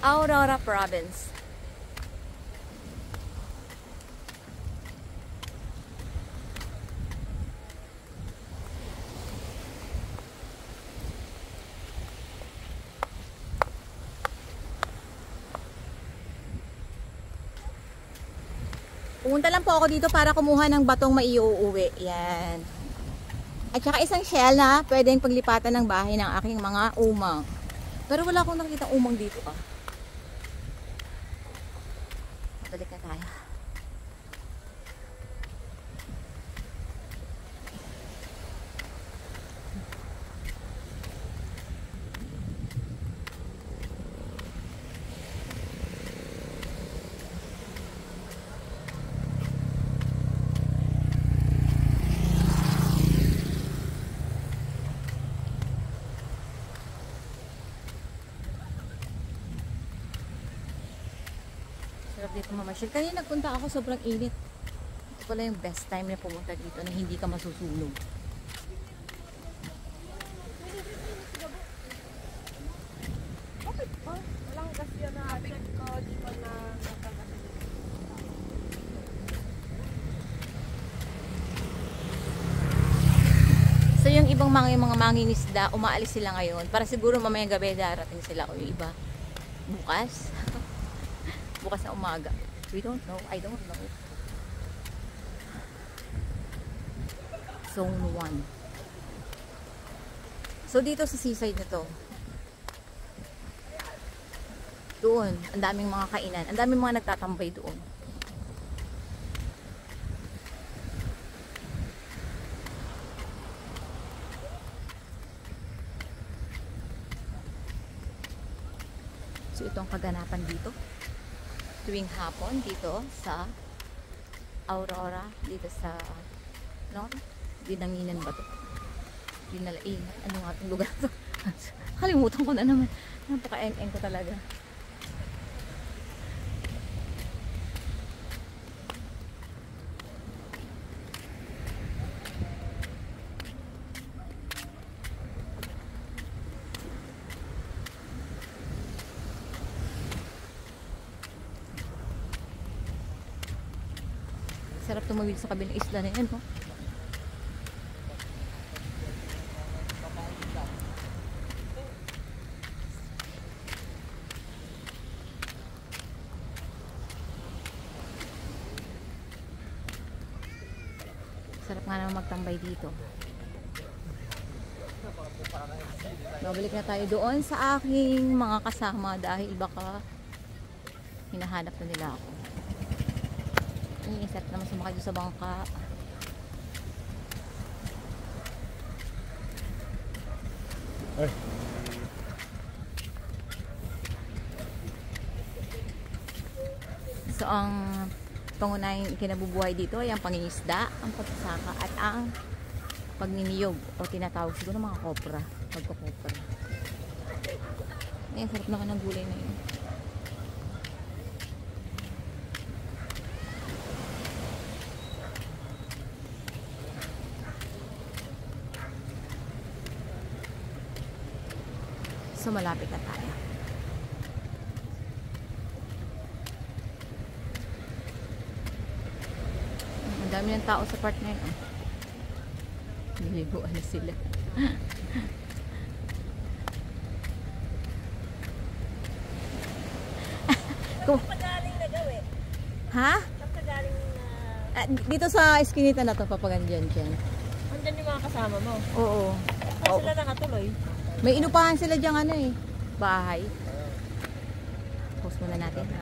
Aurora Province. Pumunta lang po ako dito para kumuha ng batong maiuuwi. Yan. At saka isang shell na pwedeng paglipatan ng bahay ng aking mga umang. Pero wala akong nakikita umang dito ah. Balik na tayo. Dito mamasyal. Kanina nagpunta ako, sobrang init. Ito pala yung best time na pumunta dito na hindi ka masusunog. Bakit pa? Walang gas yan na check ko. Di pa na nakagas. So yung ibang mga mangingisda, umaalis sila ngayon. Para siguro mamayang gabi darating sila o yung iba bukas. Bukas na umaga. We don't know. I don't know. Zone 1. So dito sa seaside na to, doon, ang daming mga kainan. Ang daming mga nagtatambay doon. So ito ang kaganapan dito. Tuwing hapon dito sa Aurora, dito sa Dinanginan ba to? Dinalain. Ano nga itong lugar to? Kalimutan ko na naman. Napaka-eng-eng ko talaga. Sarap tumawid sa kabilang isla na yan, no? Sarap nga naman magtambay dito. Babalik na tayo doon sa aking mga kasama dahil baka hinahanap na nila ako. Sarap naman sumakay sa bangka. Ay. So ang pangunahing kinabubuhay dito ay ang pangingisda, ang pagsasaka at ang pagniniyog o tinatawag siguro mga kopra, pagkakopra. Ay, sarap naman ng gulay na yun. So malapit na tayo. Ang dami ng tao sa part na yun. Niliguan na sila. Pagaling na gawin. Ha? Pagaling na... Dito sa iskinita na to, papagandyan dyan. Andyan yung mga kasama mo. Oo. Saan sila nakatuloy? May inupahan sila dyang ano eh. Bahay. Post muna natin ha.